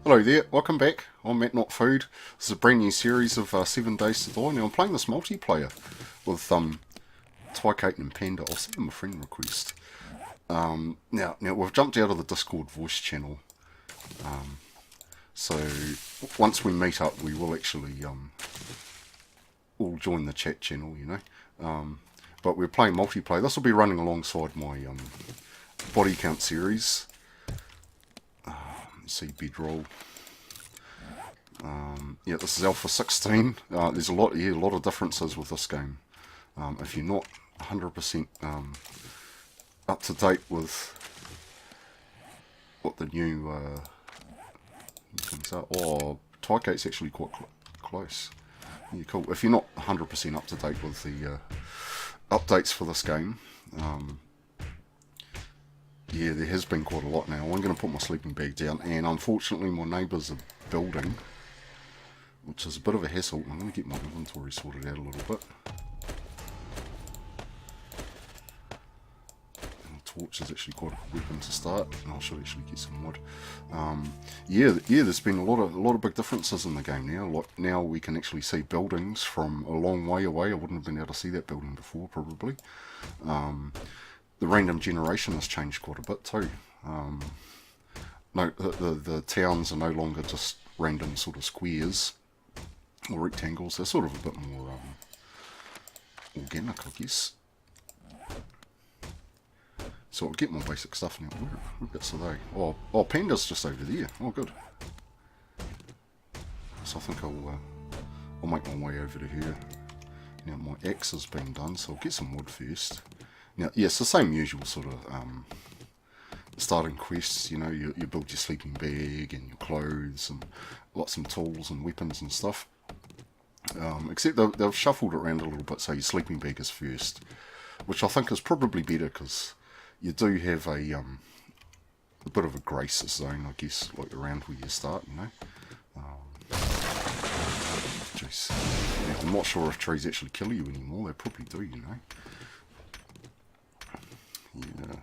Hello there, welcome back. I'm Matt Not Food. This is a brand new series of 7 Days to Die. Now I'm playing this multiplayer with TykEight and Panda. I'll send them a friend request. Now we've jumped out of the Discord voice channel, so once we meet up, we will actually all join the chat channel, you know. But we're playing multiplayer. This will be running alongside my body count series. Let's see, bedroll. Yeah, this is Alpha 16. There's a lot of differences with this game. If you're not 100% up to date with what the new things are, TykEight's actually quite close. Yeah, cool. If you're not 100% up to date with the updates for this game, yeah, there has been quite a lot now. I'm going to put my sleeping bag down, and unfortunately my neighbours are building, which is a bit of a hassle. I'm going to get my inventory sorted out a little bit. And the torch is actually quite a good weapon to start, and I should actually get some wood. Yeah, there's been a lot of big differences in the game now. Like now we can actually see buildings from a long way away. I wouldn't have been able to see that building before, probably. The random generation has changed quite a bit too. No, the towns are no longer just random sort of squares or rectangles. They're sort of a bit more organic, I guess. So I'll get my basic stuff now. Whereabouts are they? Oh, Panda's just over there. Oh, good. So I think I'll make my way over to here. Now my axe has been done, so I'll get some wood first. Now, yes, the same usual sort of starting quests. You know, you build your sleeping bag and your clothes and lots of tools and weapons and stuff. Except they've shuffled it around a little bit, so your sleeping bag is first, which I think is probably better because you do have a bit of a grace zone, I guess, like around where you start. You know. Jeez. Now, I'm not sure if trees actually kill you anymore. They probably do, you know. Yeah.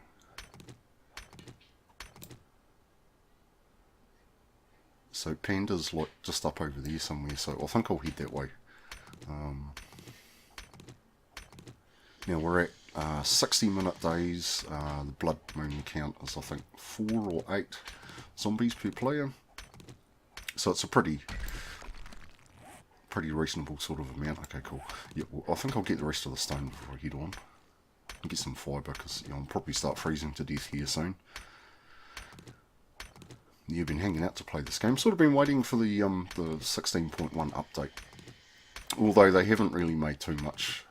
So Panda's like just up over there somewhere, so I think I'll head that way. Now we're at 60-minute days. The blood moon count is I think 4 or 8 zombies per player. So it's a pretty reasonable sort of amount. Okay, cool. Yeah, well, I think I'll get the rest of the stone before I head on. And get some fibre because I'll probably start freezing to death here soon. You've been hanging out to play this game. Sort of been waiting for the 16.1 update. Although they haven't really made too much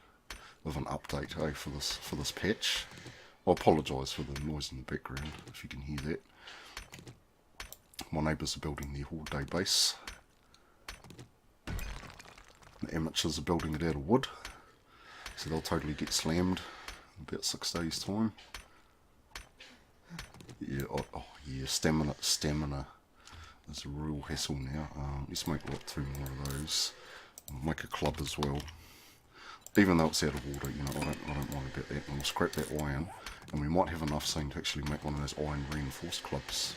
of an update for this patch. I apologise for the noise in the background if you can hear that. My neighbours are building their horde day base. The amateurs are building it out of wood, so they'll totally get slammed in about 6 days' time. Yeah, yeah, stamina is a real hassle now. Let's make like 2 more of those. I'll make a club as well. Even though it's out of water, you know, I don't worry about that. And we'll scrap that iron, and we might have enough soon to actually make one of those iron reinforced clubs.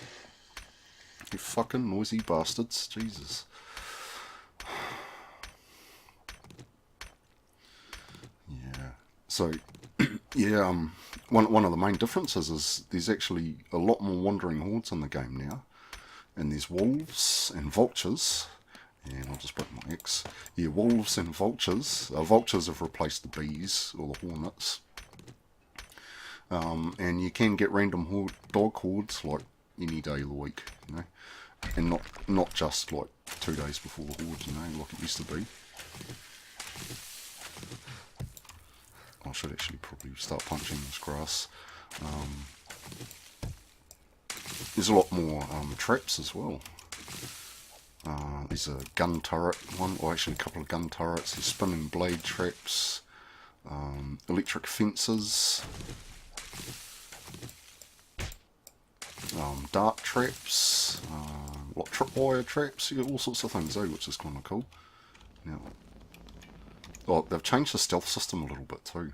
You fucking noisy bastards, Jesus. Yeah. So, yeah, one of the main differences is there's actually a lot more wandering hordes in the game now. And there's wolves and vultures. And I'll just break my axe. Yeah, wolves and vultures. Vultures have replaced the bees or the hornets. And you can get random dog hordes like any day of the week, you know. And not just like 2 days before the horde, you know, like it used to be. I should actually probably start punching this grass. There's a lot more traps as well. There's a gun turret one, or actually a couple of gun turrets. There's spinning blade traps, electric fences, dart traps, like tripwire traps. You get all sorts of things, which is kind of cool. Now, oh, they've changed the stealth system a little bit too.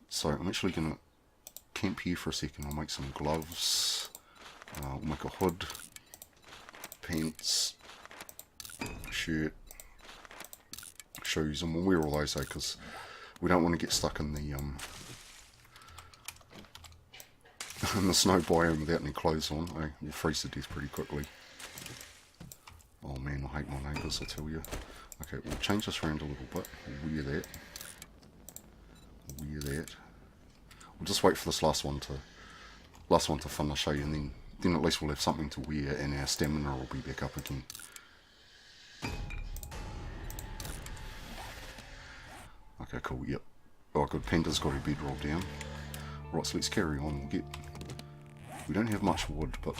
So I'm actually going to camp here for a second. I'll make some gloves. I'll make a hood. pants, shirt, shoes, and we'll wear all those though, because we don't want to get stuck in the in the snow biome without any clothes on. Eh? We'll freeze to death pretty quickly. Oh man, I hate my neighbours, I tell you. Okay, we'll change this around a little bit. We'll wear that. We'll wear that. We'll just wait for this last one to finish, eh? And then at least we'll have something to wear, and our stamina will be back up again. Okay, cool, yep. Oh good, Panda's got her bedroll down. Right, so let's carry on. We don't have much wood, but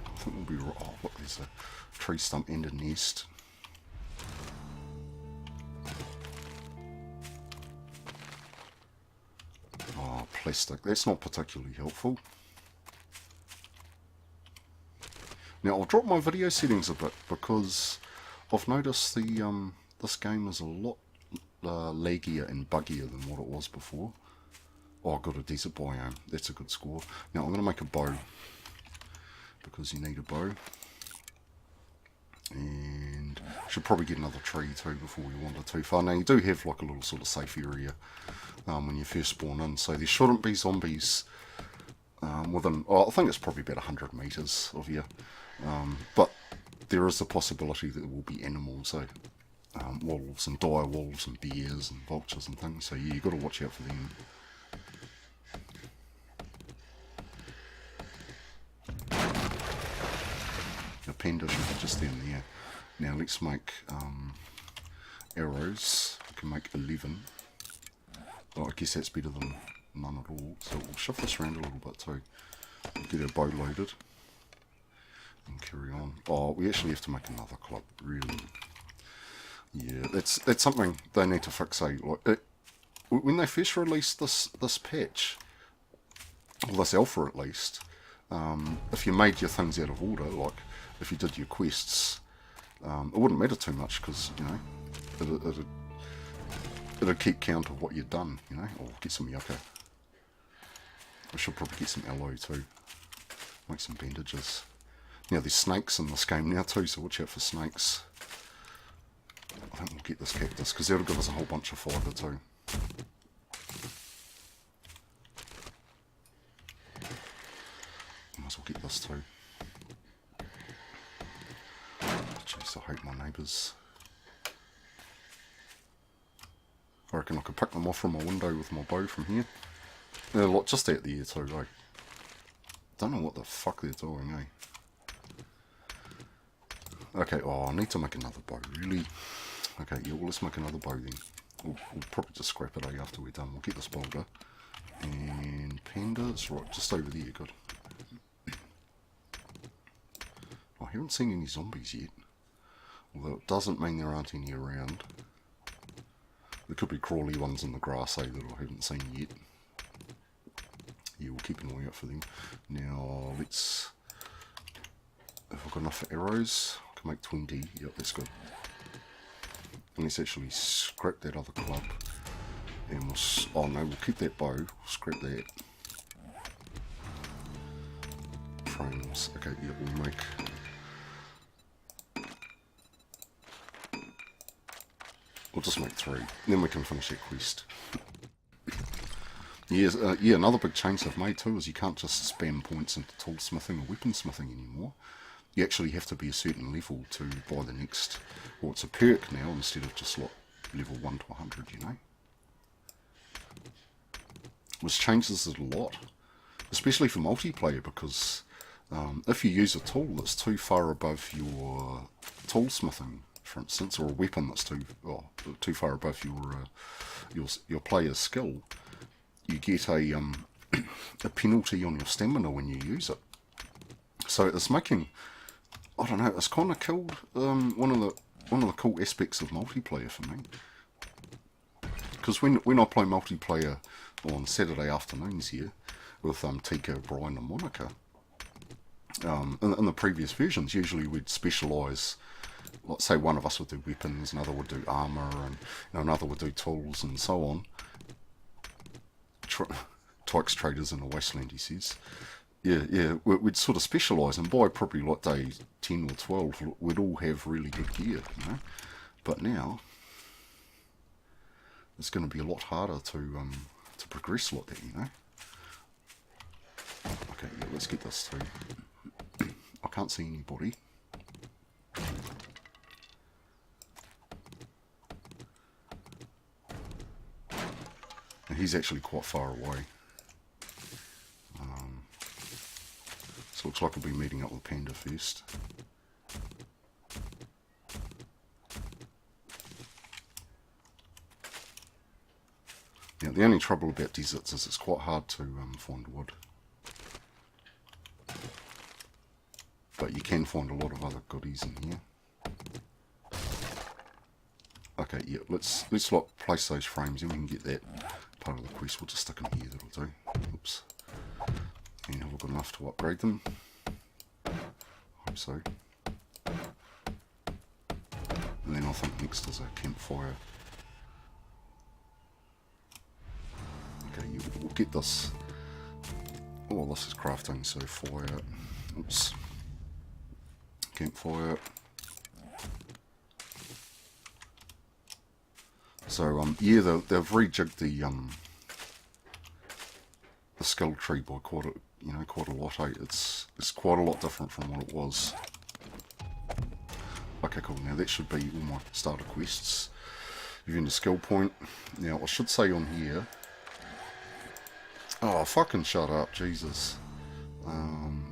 I think we'll be right. Oh look, there's a tree stump and a nest. Oh, plastic, that's not particularly helpful. Now I'll drop my video settings a bit, because I've noticed the this game is a lot laggier and buggier than what it was before. Oh, I got a desert biome. That's a good score. Now I'm going to make a bow, because you need a bow. And should probably get another tree too before we wander too far. Now you do have like a little sort of safe area when you first spawn in, so there shouldn't be zombies within, oh, I think it's probably about 100 meters of you. But there is a possibility that there will be animals, so wolves and dire wolves and bears and vultures and things, so yeah, you've got to watch out for them. The panda should be just down there. Now let's make arrows. We can make 11. Oh, I guess that's better than none at all. So we'll shift this around a little bit too. We'll get our bow loaded and carry on. Oh, we actually have to make another club, really. Yeah, that's something they need to fix. Like when they first released this patch, or this alpha at least, if you made your things out of order, like if you did your quests, it wouldn't matter too much, because you know it'd keep count of what you'd done. You know, or get some yucca. I should probably get some aloe too. Make some bandages. Now there's snakes in this game now too, so watch out for snakes. I think we'll get this cactus, because that'll give us a whole bunch of fibre too. Might as well get this too. Jeez, I hate my neighbours. I reckon I could pick them off from my window with my bow from here. They're like just out there too, like. Don't know what the fuck they're doing, eh? Okay, oh, I need to make another bow, really. Okay, yeah, well, let's make another bow then. We'll probably just scrap it, eh, after we're done. We'll get this boulder. And pandas, right, just over there, good. I haven't seen any zombies yet. Although it doesn't mean there aren't any around. There could be crawly ones in the grass, eh, that I haven't seen yet. Yeah, we'll keep an eye out for them. Now, let's... If I've got enough for arrows, I can make 20. Yep, that's good. And let's actually scrap that other club. And we'll... Oh no, we'll keep that bow. We'll scrap that. Frames. Okay, yeah, we'll make... We'll just make 3. Then we can finish that quest. Yes, yeah, another big change they've made too is you can't just spam points into toolsmithing or weaponsmithing anymore. You actually have to be a certain level to buy the next, or it's a perk now instead of just like level 1 to 100, you know. Which changes it a lot, especially for multiplayer, because if you use a tool that's too far above your toolsmithing, for instance, or a weapon that's too far above your player's skill, you get a penalty on your stamina when you use it. So it's making, I don't know, it's kind of killed one of the cool aspects of multiplayer for me. Because when I play multiplayer on Saturday afternoons here with TykEight, Brian and Monica, in the previous versions, usually we'd specialise. Let's say one of us would do weapons, another would do armour, and another would do tools, and so on. Tykes traders in a wasteland, he says. yeah, we'd sort of specialise, and by probably like day 10 or 12, we'd all have really good gear, you know. But now, it's going to be a lot harder to progress like that, you know. Okay, yeah, let's get this through. I can't see anybody. And he's actually quite far away. So it looks like I'll be meeting up with Panda first. Now the only trouble about deserts is it's quite hard to find wood. But you can find a lot of other goodies in here. Okay, yeah, let's like place those frames and we can get that part of the quest. We'll just stick them here, that'll do. Oops. And have we got enough to upgrade them? Hope so. And then I think next is a campfire. Okay, yeah, we'll get this. Oh, this is crafting, so fire. Oops. Campfire. So yeah, they've rejigged the skill tree by quite a lot. It's quite a lot different from what it was. Okay, cool. Now that should be all my starter quests. You've earned a skill point. Now I should say on here. Oh, fucking shut up, Jesus.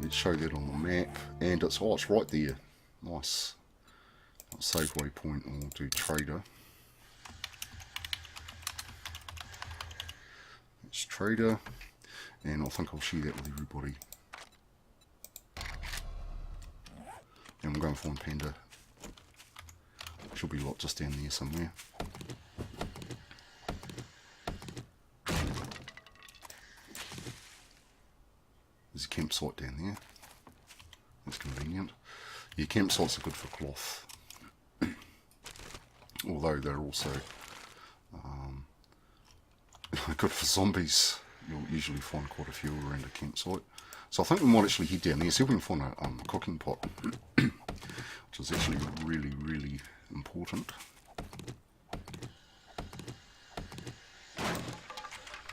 Let's show that on the map, and it's right there. Nice. Save waypoint, and we'll do trader. It's trader, and I think I'll share that with everybody. And we'll go and find Panda. Should be locked just down there somewhere. There's a campsite down there. That's convenient. Yeah, campsites are good for cloth. Although they're also good for zombies. You'll usually find quite a few around a campsite. So I think we might actually head down there, see if we can find a cooking pot. Which is actually really, really important.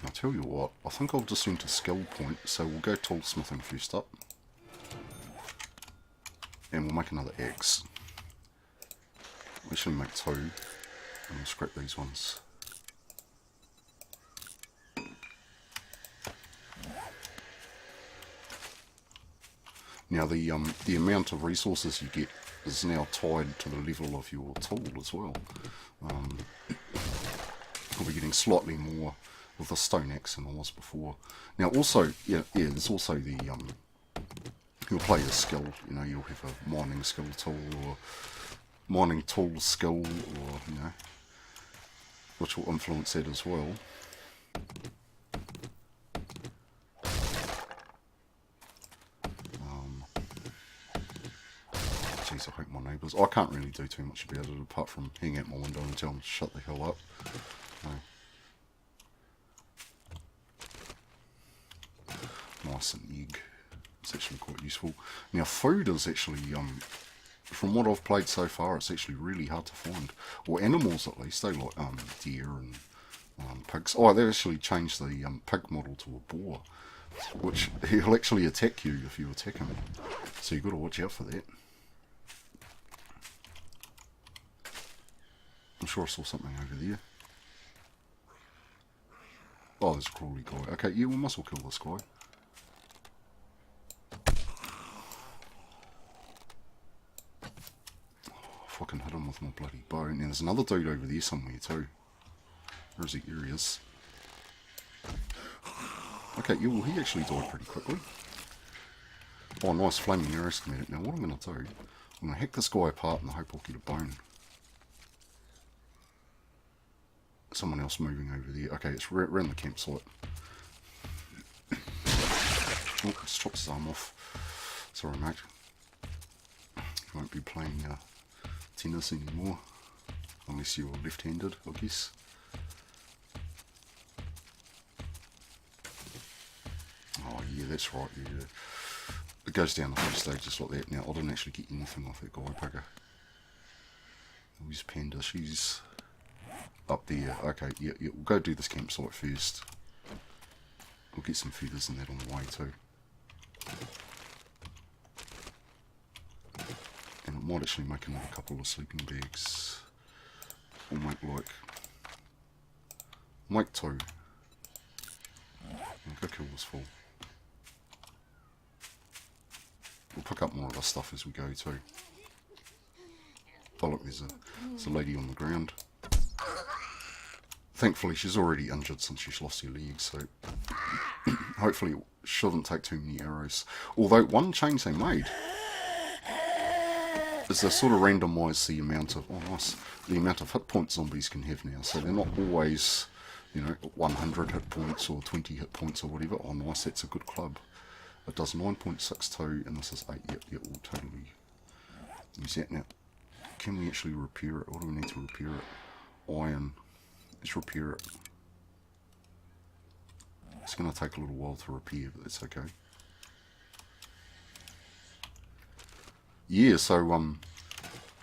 I'll tell you what, I think I'll just enter skill point, so we'll go toolsmithing first up. And we'll make another axe. We'll actually make 2, and we'll scrap these ones. Now the amount of resources you get is now tied to the level of your tool as well. We'll be getting slightly more with the stone axe than I was before. Now also, yeah, there's also the you'll play a skill. You know, you'll have a mining skill tool or mining tool skill, or you know, which will influence that as well. Jeez, I hope my neighbours. I can't really do too much about it apart from hang out my window and tell them to shut the hell up. Nice, an egg. It's actually quite useful. Now, food is actually, from what I've played so far, it's actually really hard to find. Or animals, at least. They like deer and pigs. Oh, they actually changed the pig model to a boar, which he'll actually attack you if you attack him. So you've got to watch out for that. I'm sure I saw something over there. Oh, there's a crawly guy. Okay, yeah, we must all kill this guy. Fucking hit him with my bloody bow. And there's another dude over there somewhere too. Where is he? Here he is. Okay, yeah, well he actually died pretty quickly. Oh, nice flaming arrow schematic. Now what I'm going to do, I'm going to hack this guy apart and I hope I'll get a bone. Someone else moving over there. Okay, it's around the campsite. Oh, just chopped his arm off. Sorry, mate. You won't be playing tennis anymore. Unless you're left-handed, I guess. Oh yeah, that's right, yeah. It goes down a few stages like that. Now, I didn't actually get anything off that guy bugger. Where's Panda? She's up there. Okay, yeah, we'll go do this campsite first. We'll get some feathers and that on the way too. And it might actually make another couple of sleeping bags. We'll make like... make 2. And go kill this fool. We'll pick up more of this stuff as we go too. Oh look, there's a lady on the ground. Thankfully she's already injured since she's lost her legs, so hopefully it shouldn't take too many arrows. Although one change they made is they sort of randomise the amount of the amount of hit points zombies can have now. So they're not always, you know, 100 hit points or 20 hit points or whatever. Oh nice, that's a good club. It does 9.62 and this is 8. Yep, we'll totally use that now. Can we actually repair it? What do we need to repair it? Iron. Let's repair it. It's going to take a little while to repair, but that's okay. Yeah, so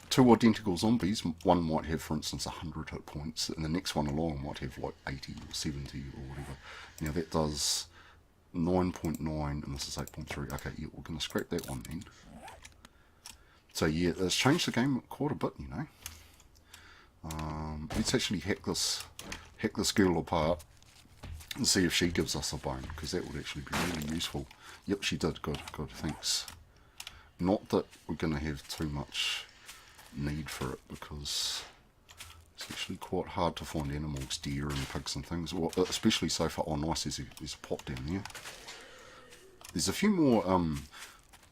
2 identical zombies. One might have, for instance, 100 hit points, and the next one along might have like 80 or 70 or whatever. Now that does 9.9 and this is 8.3. Okay, yeah, we're going to scrap that one then. So yeah, it's changed the game quite a bit, you know. Let's actually hack this girl apart and see if she gives us a bone, because that would actually be really useful. Yep, she did. Good, thanks. Not that we're going to have too much need for it, because it's actually quite hard to find animals, deer and pigs and things. Well, especially so far. Oh nice, there's a pot down there. There's a few more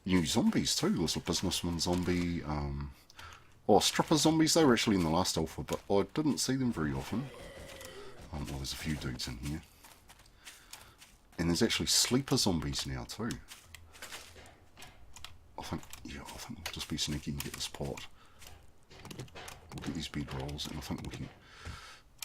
new zombies too. There's a businessman zombie, stripper zombies. They were actually in the last alpha, but I didn't see them very often. Well, there's a few dudes in here. And there's actually sleeper zombies now too. I think we'll just be sneaky and get this pot. We'll get these bedrolls, and I think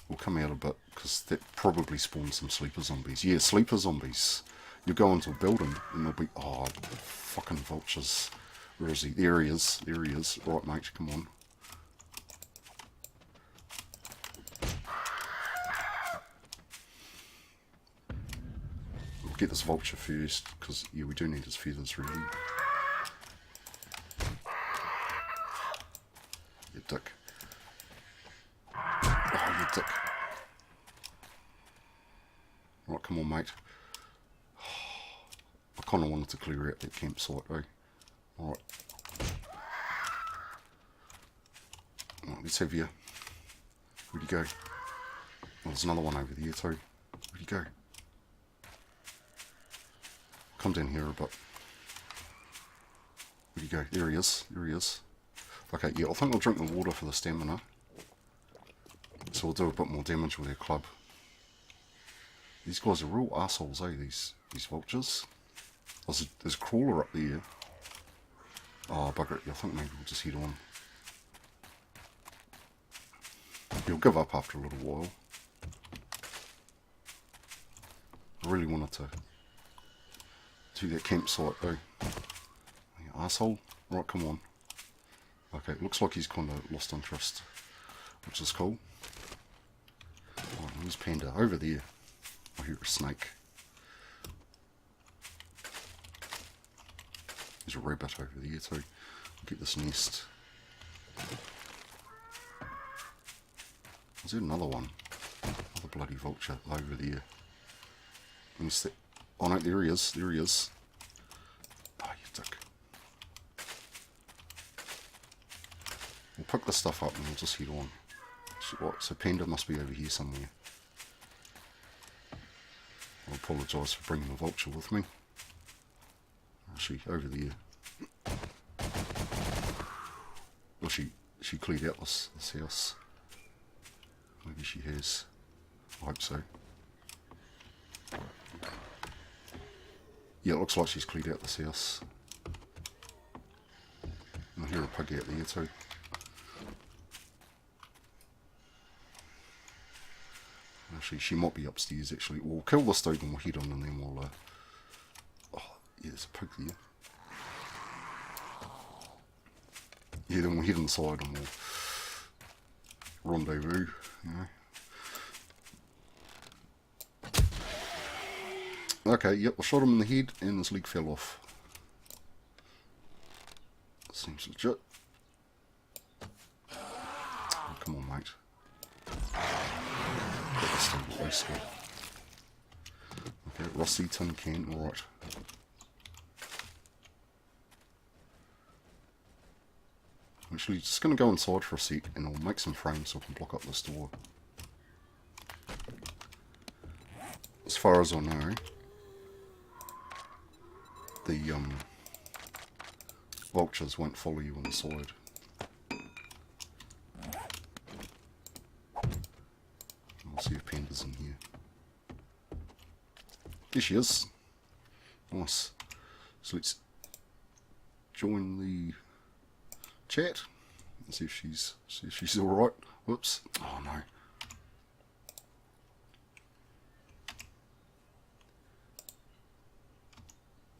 we'll come out a bit, because that probably spawns some sleeper zombies. Yeah, sleeper zombies. You go into a building and there'll be, oh, fucking vultures. Where is he? There he is. There he is. Right, mate, come on. We'll get this vulture first, because, yeah, we do need his feathers, really. You dick. Oh, you dick. Right, come on, mate. I kind of wanted to clear out that campsite, eh? Alright. Right, let's have you. Where'd you go? Oh, there's another one over there too. Where'd you go? Come down here a bit. Where'd you go? There he is. There he is. Okay, yeah, I think we'll drink the water for the stamina. So we'll do a bit more damage with our club. These guys are real assholes, eh? These vultures. There's a crawler up there. Oh, bugger it. I think maybe we'll just head on. He'll give up after a little while. I really wanted to do that campsite though. You asshole. Right, come on. Okay, looks like he's kind of lost interest, which is cool. Oh, where's Panda? Over there. I hear a snake. There's a rabbit over there too. I'll get this nest. Is there another one? Another bloody vulture over there. Oh no, there he is. There he is. Oh, you dick. We'll pick this stuff up and we'll just head on. So Panda must be over here somewhere. I apologise for bringing the vulture with me. Actually, over there. Well, she cleared out this house. Maybe she has. I hope so. Yeah, it looks like she's cleared out this house. And I hear a pig out there too. Actually, she might be upstairs actually. We'll kill this dude and we'll head on and then we'll... oh, Yeah, there's a pig there. Yeah, then we'll head inside and we'll rendezvous, you know. Okay, yep, I shot him in the head and his leg fell off. Seems legit. Oh, come on, mate. Got this thing at least good. Okay, rusty tin can, alright. Actually, just going to go inside for a sec and I'll make some frames so I can block up this door. As far as I know, the vultures won't follow you inside. I'll see if Panda's in here. There she is. Nice. So let's join the chat and see if she's all right. Whoops. Oh no.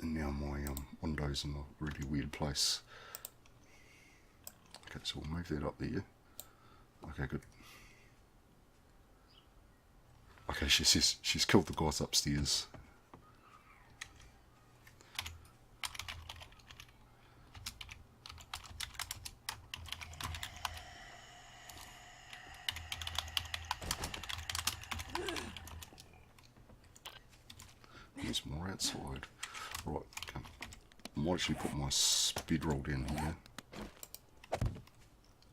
And now my window's in a really weird place. Okay, so we'll move that up there. Okay, good. Okay, she says she's killed the guys upstairs. There's more outside. Right, okay. I might actually put my speed roll down here.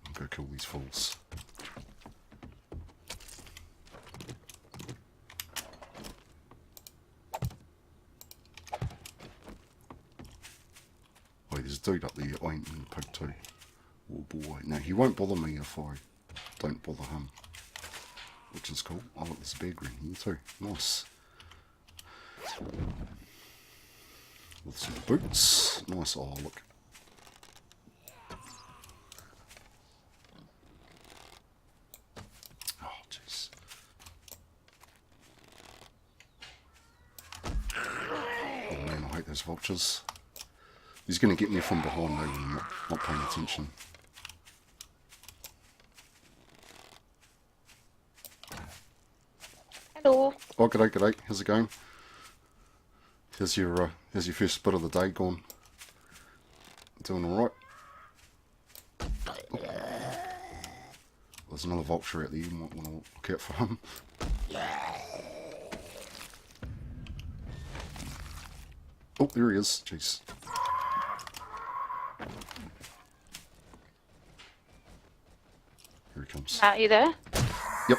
And go kill these fools. Wait, there's a dude up there. I ain't in the pig too. Oh boy. Now, he won't bother me if I don't bother him. Which is cool. Oh, look, there's a bear green here too. Nice. With some boots. Nice. Oh, look. Oh, jeez. Oh man, I hate those vultures. He's going to get me from behind though when I'm not paying attention. Hello. Oh, g'day, g'day. How's it going? How's your first bit of the day gone? Doing alright? Oh. There's another vulture out there, you might want to look out for him. Oh, there he is. Jeez. Here he comes. Are you there? Yep.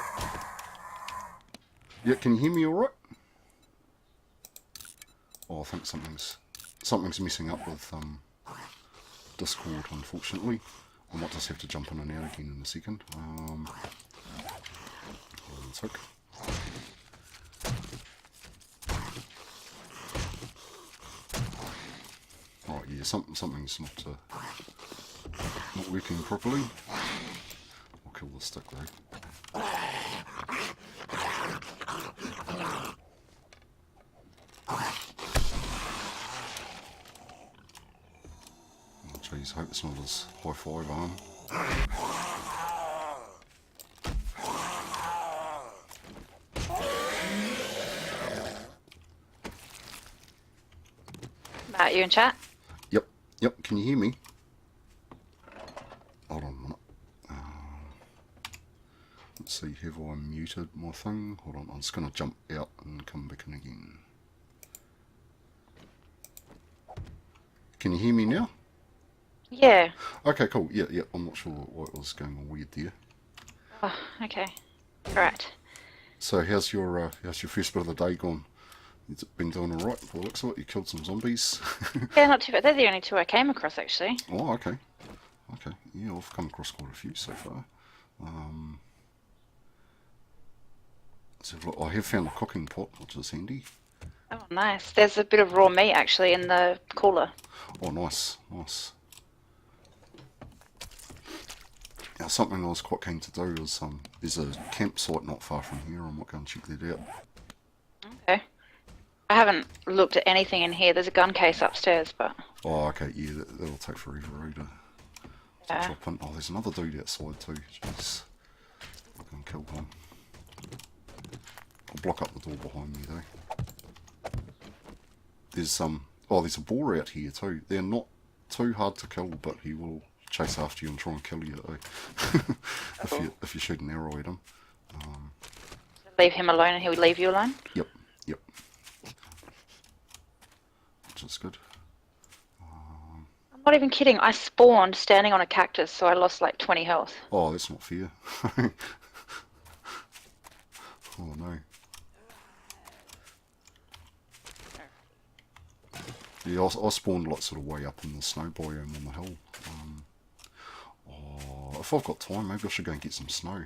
Yeah, can you hear me alright? Oh, I think something's messing up with Discord, unfortunately. I might just have to jump in and out again in a second. Hold on a sec. Right, yeah, something's not working properly. I'll kill the stick though. Jeez, hope it's not his high five arm. Matt, you in chat? Yep, can you hear me? Hold on a minute. Let's see, have I muted my thing? Hold on, I'm just going to jump out and come back in again. Can you hear me now? Yeah. Okay, cool. Yeah, I'm not sure what was going on weird there. Oh, okay. Right. So how's your first bit of the day gone? Has it been doing alright? By the looks of it, you killed some zombies. Yeah, not too bad. They're the only two I came across, actually. Oh, okay. Okay, yeah, I've come across quite a few so far. So look, I have found a cooking pot, which is handy. Oh, nice. There's a bit of raw meat, actually, in the cooler. Oh, nice, nice. Now, something I was quite keen to do is, there's a campsite not far from here. I might go and check that out. Okay. I haven't looked at anything in here. There's a gun case upstairs, but Oh, okay, yeah, that'll take forever, to yeah. drop in. Oh, there's another dude outside too. Jeez. I can kill him. I'll block up the door behind me though. There's there's a boar out here too. They're not too hard to kill, but he will chase after you and try and kill you though. if you shoot an arrow at him. Leave him alone and he'll leave you alone? Yep. Which is good. I'm not even kidding. I spawned standing on a cactus, so I lost like 20 health. Oh, that's not fair. Oh no. Yeah, I spawned like sort of way up in the snow biome on the hill. If I've got time, maybe I should go and get some snow.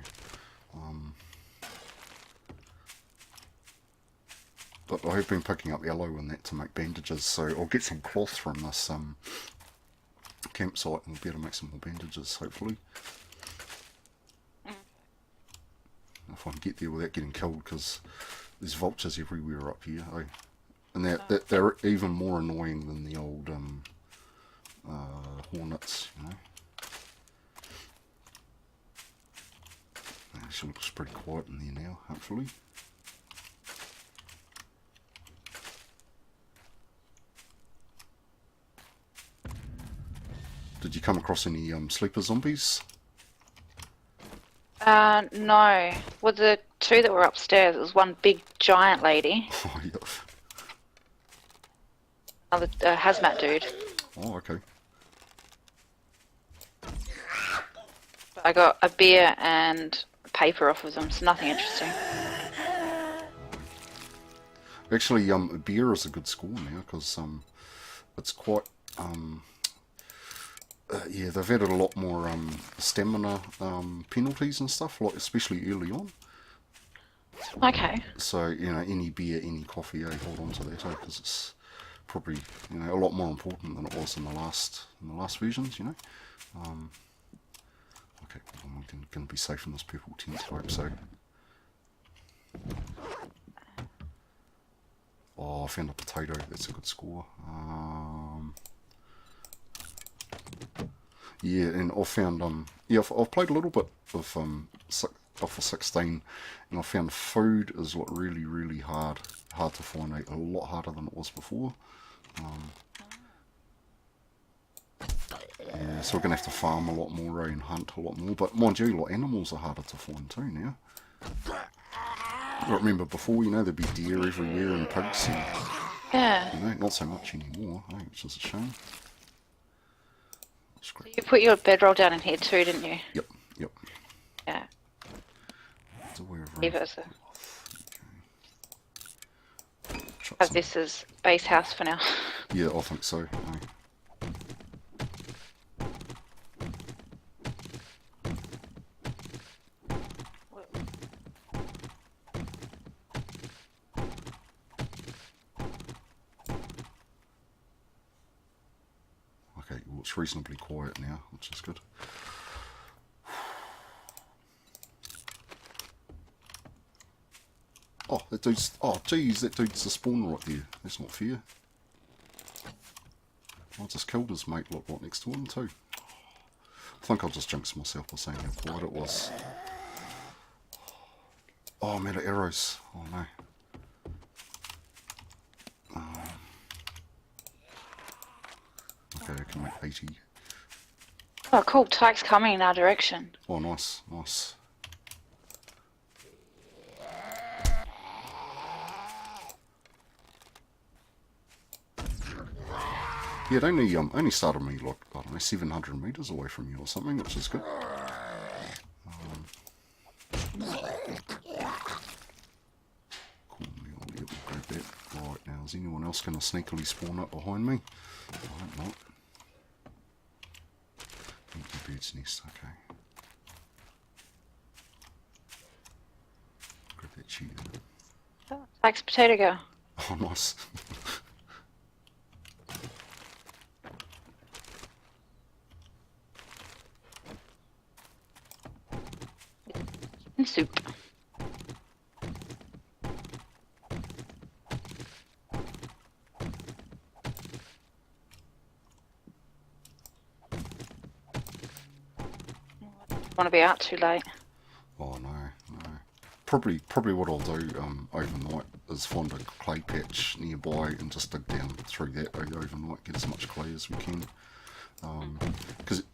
But I have been picking up yellow and that to make bandages, so I'll get some cloth from this campsite and we'll be able to make some more bandages, hopefully. If I can get there without getting killed, because there's vultures everywhere up here, eh? And they're even more annoying than the old hornets, you know. It actually looks pretty quiet in there now, hopefully. Did you come across any sleeper zombies? No. Well, the two that were upstairs, it was one big giant lady, Oh, yeah. another hazmat dude. Oh, okay. But I got a beer and paper off of them, so nothing interesting. Actually, beer is a good score now, because it's quite... yeah, they've added a lot more stamina penalties and stuff, like especially early on. Okay. So, you know, any beer, any coffee, hold on to that, because it's probably, you know, a lot more important than it was in the last versions, you know. Okay, I'm going to be safe in this purple tent, I hope so. Oh, I found a potato. That's a good score. Yeah, and I found yeah, I've played a little bit of off a 16, and I found food is like really hard to find. A lot harder than it was before. Yeah, so we're gonna have to farm a lot more and hunt a lot more. But mind you, like animals are harder to find too now. I remember before, you know, there'd be deer everywhere and pigs, and Yeah. you know, not so much anymore, which is a shame. That's great. You put your bedroll down in here too, didn't you? Yep. Yeah. So we're Leave it as a, chuck have some- this as base house for now. Yeah, I think so. Okay, well, it's reasonably quiet now, which is good. Oh, that dude's... Oh, geez, that dude's the spawn right there. That's not fair. I just killed his mate, look, right next to him, too. I think I'll just jinx myself by saying how quiet it was. Oh, I'm out of arrows. Oh, no. Okay, I can make 80. Oh, cool. Tyke's coming in our direction. Oh, nice, nice. Yeah, it only started me like, I don't know, 700 meters away from you or something, which is good. Cool, we'll grab that. Right, now, is anyone else going to sneakily spawn up behind me? I hope not. Empty bird's nest, okay. Grab that cheetah. Tyke's potato girl. Oh, nice. And soup. want to be out too late. Oh no, no. Probably what I'll do overnight is find a clay patch nearby and just dig down through that overnight, get as much clay as we can. Because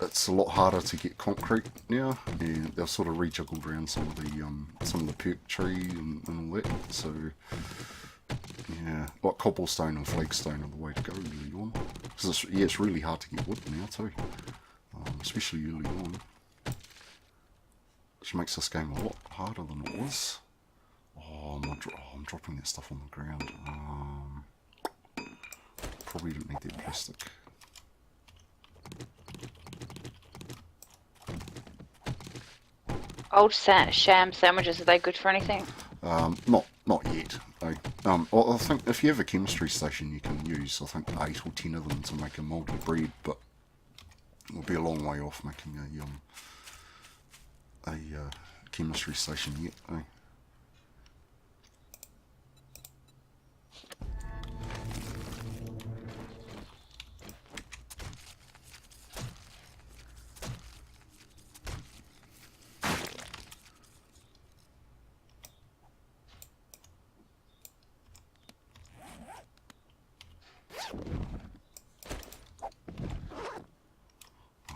it's a lot harder to get concrete now, and they've sort of rejiggled around some of the perk tree and all that. So yeah, like cobblestone and flagstone are the way to go early on. Because it's really hard to get wood now too, especially early on. Which makes this game a lot harder than it was. Oh, I'm dropping that stuff on the ground. Probably didn't need that plastic. Old sham sandwiches, are they good for anything? Not yet. I think if you have a chemistry station, you can use, I think, 8 or 10 of them to make a mouldy bread, but we'll be a long way off making a chemistry station yet.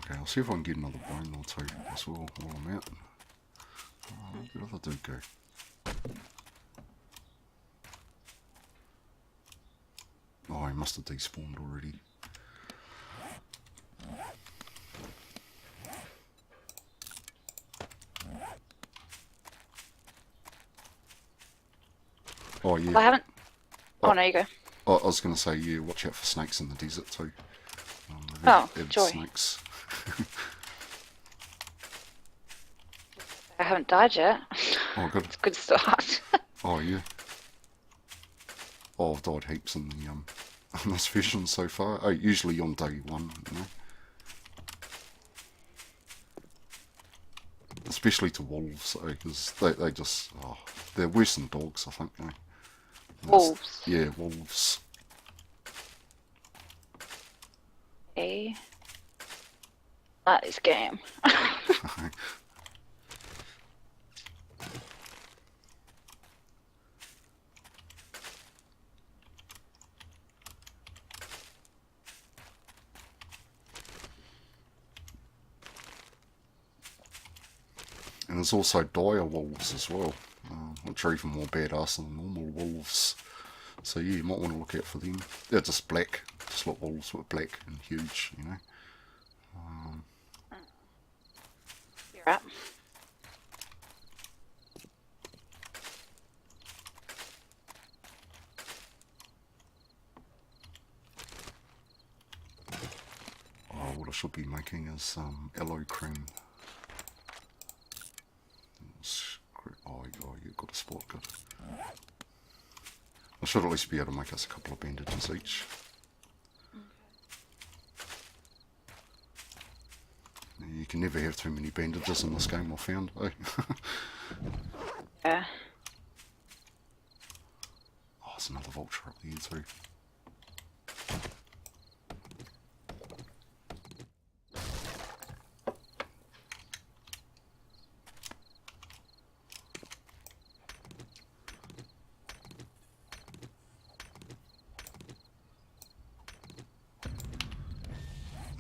Okay, I'll see if I can get another bone or two as well while I'm out. Where did I do go? Oh, he must have despawned already. Oh yeah. I haven't. Oh, no, you go. I was going to say, yeah, watch out for snakes in the desert too. Joy. Snakes. I haven't died yet. Oh, good. It's a good start. Oh yeah. Oh, I've died heaps in the on this version so far. Oh, usually on day 1, you know. Especially to wolves, because they just they're worse than dogs, I think. Wolves. Yeah, wolves. Okay. That is game. And there's also dire wolves as well, which are even more badass than normal wolves. So yeah, you might want to look out for them. They're just black, just like wolves, but black and huge, you know. You're up. Oh, what I should be making is aloe cream. Oh, you've got a spot, good. I should at least be able to make us a couple of bandages each. You can never have too many bandages in this game, I found, eh? Yeah. Oh, there's another vulture up there too.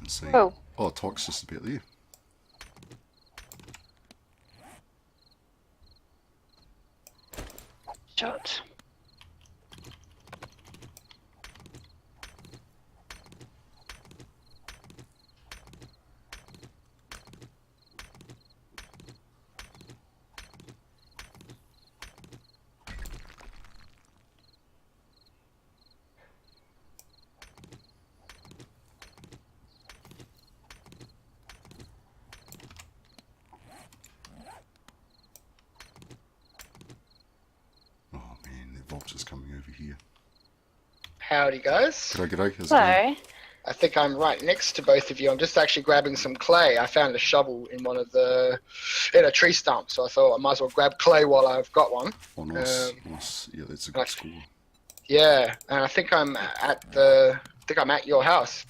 See. Oh, TykEight's just about there. Shot. Vultures coming over here. Howdy, guys. G'day. How's it Hello. going? I think I'm right next to both of you. I'm just actually grabbing some clay. I found a shovel in in a tree stump, so I thought I might as well grab clay while I've got one. Oh, nice. Nice. Yeah, that's a good score. Yeah, and I think I'm at your house.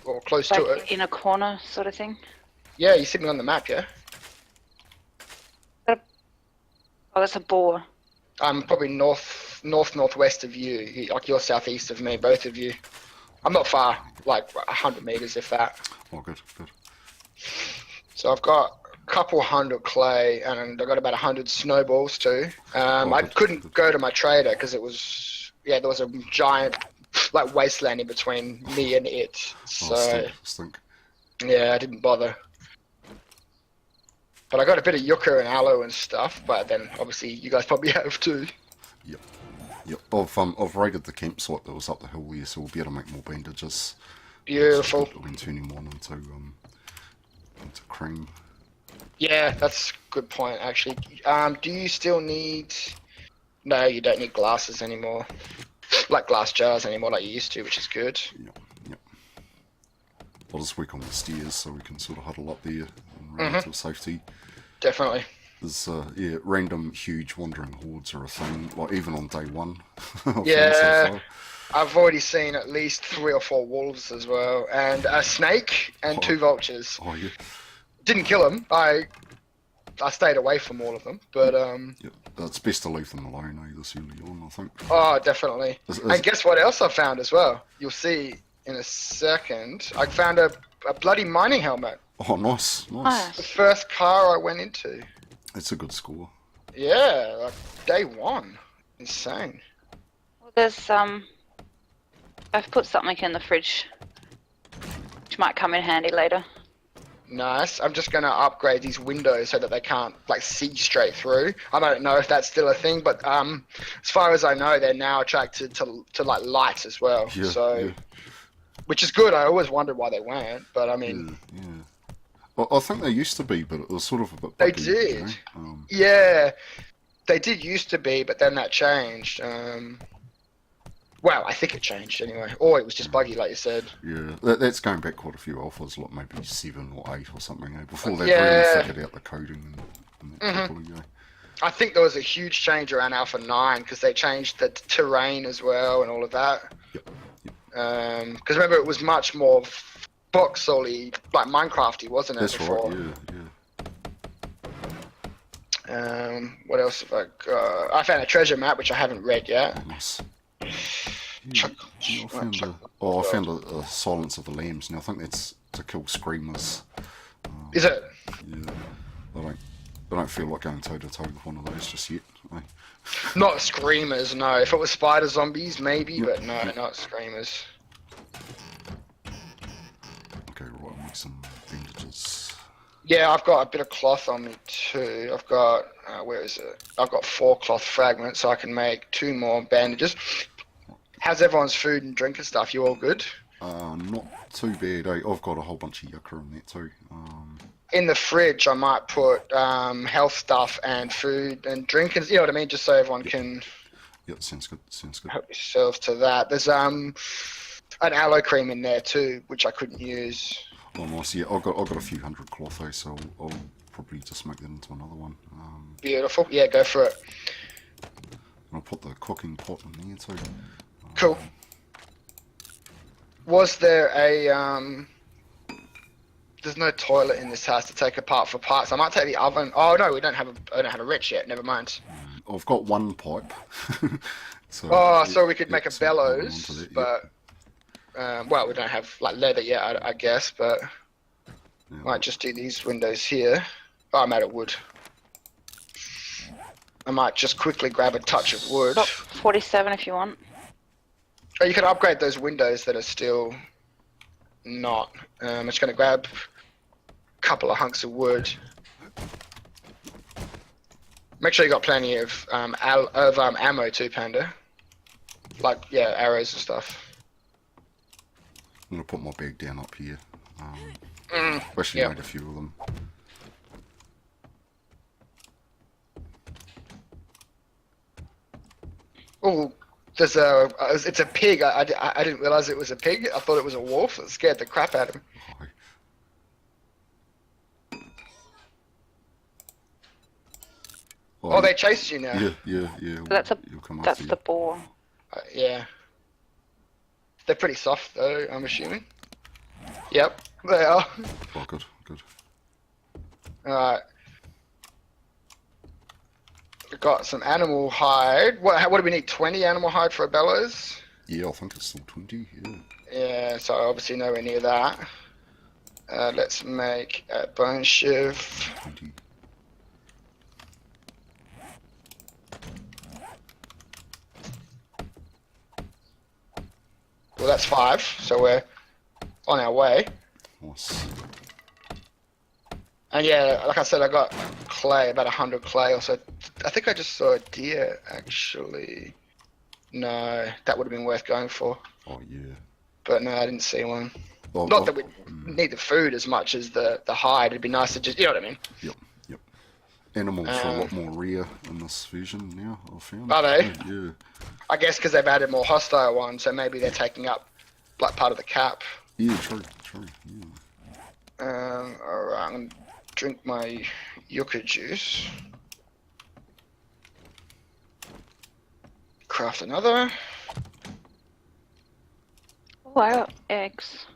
or close Like to it. in a corner sort of thing. Yeah, you see me on the map, yeah? Oh, that's a boar. I'm probably northwest of you. Like you're southeast of me, both of you. I'm not far, like 100 meters, if that. Oh, good, good. So I've got a couple hundred clay, and I've got about 100 snowballs too. I good, couldn't good. go to my trader because it was, there was a giant, like, wasteland in between me and it. So Stink. yeah, I didn't bother. But I got a bit of yucca and aloe and stuff. But then obviously you guys probably have too. Yep. Yep. I've raided the campsite that was up the hill here, so we'll be able to make more bandages. Beautiful. I've been turning one into cream. Yeah, that's a good point actually. Do you still need? No, you don't need glasses anymore. Like glass jars anymore, like you used to, which is good. Yep. Yep. I'll just work on the stairs so we can sort of huddle up there in relative safety. Definitely. There's yeah, random huge wandering hordes are a thing. Like even on day one. I've Yeah. found so far. I've already seen at least 3 or 4 wolves as well, and a snake and 2 vultures. Oh yeah. Didn't kill them. I stayed away from all of them, but Yep. It's best to leave them alone, this early on, I think. oh, definitely. Is- And guess what else I found as well? You'll see in a second. I found a bloody mining helmet. Oh, nice, nice. Nice. The first car I went into. It's a good score. Yeah, like day 1. Insane. Well, there's I've put something in the fridge, which might come in handy later. Nice. I'm just gonna upgrade these windows so that they can't like see straight through. I don't know if that's still a thing, but as far as I know, they're now attracted to like light as well. Yeah, so, yeah. which is good. I always wondered why they weren't, but I mean, Yeah. Well, I think they used to be, but it was sort of a bit they buggy, did. You know? Yeah, they did used to be, but then that changed. Well, I think it changed anyway. Or it was just buggy, like you said. Yeah, that's going back quite a few alphas, like maybe 7 or 8 or something, before they've Yeah. really figured out the coding and that properly, I think there was a huge change around Alpha 9 because they changed the terrain as well and all of that. Yep. Because remember, it was much more voxely, like Minecrafty, wasn't it? That's before? right, yeah. What else have I got? I found a treasure map which I haven't read yet. Nice. Chuck- I found a Silence of the Lambs. Now I think that's to kill screamers. Is it? Yeah, I don't feel like going toe to toe with one of those just yet. Not screamers, no. If it was spider zombies, maybe, Yep, but no, yep. not screamers. Okay, right, I'll make some bandages. Yeah, I've got a bit of cloth on me too. I've got, where is it? I've got 4 cloth fragments, so I can make 2 more bandages. How's everyone's food and drink and stuff? You all good? Not too bad. I've got a whole bunch of yucca in that too. In the fridge, I might put health stuff and food and drink, and you know what I mean, just so everyone can Yeah, sounds good. Sounds good. help yourself to that. There's an aloe cream in there too, which I couldn't use. Oh, nice. Yeah, I've got a few hundred cloth, so I'll probably just make that into another one. Beautiful. Yeah, go for it. And I'll put the cooking pot in there too. Cool. Was there a There's no toilet in this house to take apart for parts. I might take the oven. Oh no, I don't have a wrench yet. Never mind. I've got one pipe. so So we could make a so I'll hold on bellows, to that, but well, we don't have like leather yet, I guess. But yeah, might just do these windows here. Oh, I'm out of wood. I might just quickly grab a touch of wood. Got 47 if you want. Oh, you can upgrade those windows that are still not. I'm just going to grab a couple of hunks of wood. Make sure you got plenty of ammo too, Panda. Like, yeah, arrows and stuff. I'm gonna put my bag down up here. Actually yeah. made a few of them. Oh, there's it's a pig. I didn't realize it was a pig. I thought it was a wolf. It scared the crap out of him. Hi. Oh, they chased you now. Yeah. That's You'll come that's after the boar. Yeah. They're pretty soft though, I'm assuming. Yep, they are. Oh, good, good. Alright. We've got some animal hide. What do we need? 20 animal hide for a bellows? Yeah, I think it's still 20, yeah. Yeah, so obviously nowhere near that. Let's make a bone shiv. 20. Well, that's 5, so we're on our way. Nice. And yeah, like I said, I got clay, about 100 clay or so. I think I just saw a deer, actually. No, that would have been worth going for. Oh, yeah. But no, I didn't see one. Oh, Not that we need the food as much as the hide. It'd be nice to just, you know what I mean? Yep, yep. Animals are a lot more rare in this version now, I've found. Are they? Yeah. I guess because they've added more hostile ones, so maybe they're taking up like part of the cap. Yeah, true, yeah. Alright, I'm gonna drink my yucca juice. Craft another. Oh, I got eggs.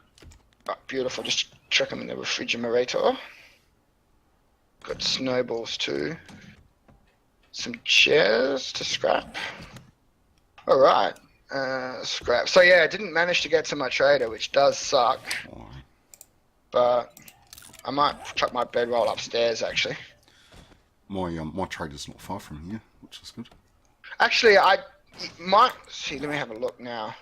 Oh, beautiful, just chuck them in the refrigerator. Got snowballs too. Some chairs to scrap. Alright, scrap. So yeah, I didn't manage to get to my trader, which does suck. Alright. But I might chuck my bedroll upstairs actually. My trader's not far from here, which is good. Actually, I might see. Let me have a look now.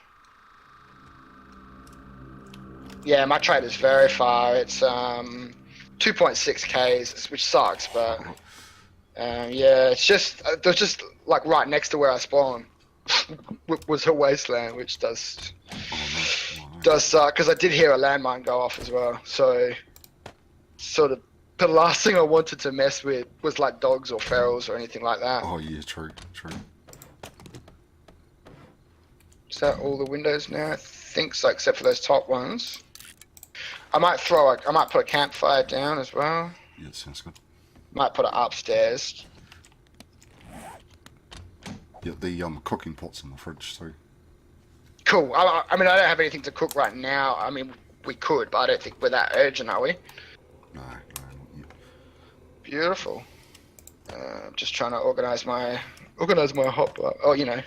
Yeah, my trader's very far. It's 2.6 k's, which sucks. But yeah, it's just they're just like right next to where I spawn was a wasteland, which does suck because I did hear a landmine go off as well. So sort of the last thing I wanted to mess with was like dogs or ferals or anything like that. Oh, yeah, true. Is that all the windows now? I think so, except for those top ones. I might put a campfire down as well. Yeah, sounds good. Might put it upstairs. Yeah, the cooking pot's in the fridge, so... Cool. I mean, I don't have anything to cook right now. I mean, we could, but I don't think we're that urgent, are we? No, not yet. Beautiful. Just trying to organize my hotbar. Oh, you know.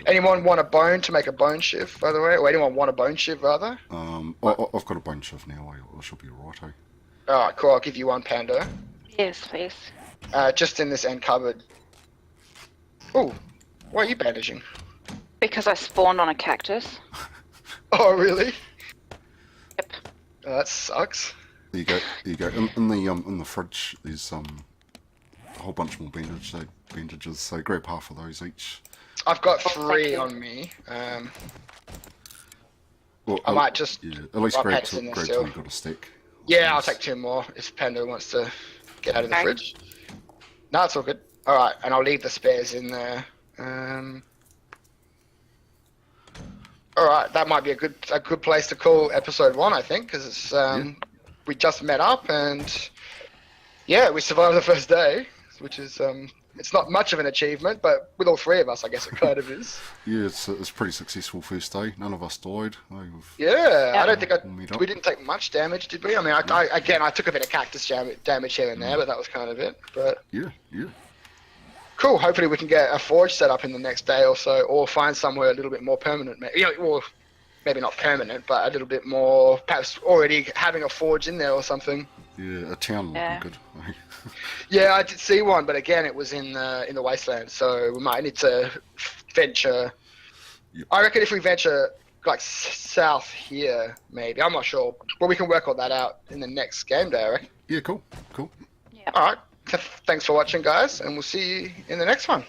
Anyone want a bone to make a bone shiv, by the way? Or anyone want a bone shiv, rather? I've got a bone shift now, I should be alright, eh? Alright, cool. I'll give you one, Panda. Yes, please. Just in this end cupboard. Ooh, why are you bandaging? Because I spawned on a cactus. Oh, really? Yep. Oh, that sucks. There you go. In the fridge, there's a whole bunch more bandages, so grab half of those each. I've got Oh, 3 thank you. on me. Well, I might just... Yeah, at least I'll grab pack it in there till still. you've got a stack. Yeah, I'll take 2 more if Panda wants to get out of the Okay. fridge. No, it's all good. Alright, and I'll leave the spares in there. Alright, that might be a good place to call episode 1, I think, because it's we just met up and yeah, we survived the first day, which is it's not much of an achievement, but with all 3 of us, I guess it kind of is. Yeah, it's a pretty successful first day. None of us died. Yeah, I don't think Meet up. we didn't take much damage, did we? I mean, I took a bit of cactus damage here and there, but that was kind of it. But Yeah. cool. Hopefully, we can get a forge set up in the next day or so, or find somewhere a little bit more permanent. Or maybe not permanent, but a little bit more. Perhaps already having a forge in there or something. Yeah, a town would Yeah. be good. Yeah, I did see one, but again, it was in the wasteland, so we might need to venture. Yep. I reckon if we venture like south here, maybe. I'm not sure, but we can work all that out in the next game day, I reckon. Yeah, cool. All right. Thanks for watching, guys, and we'll see you in the next one.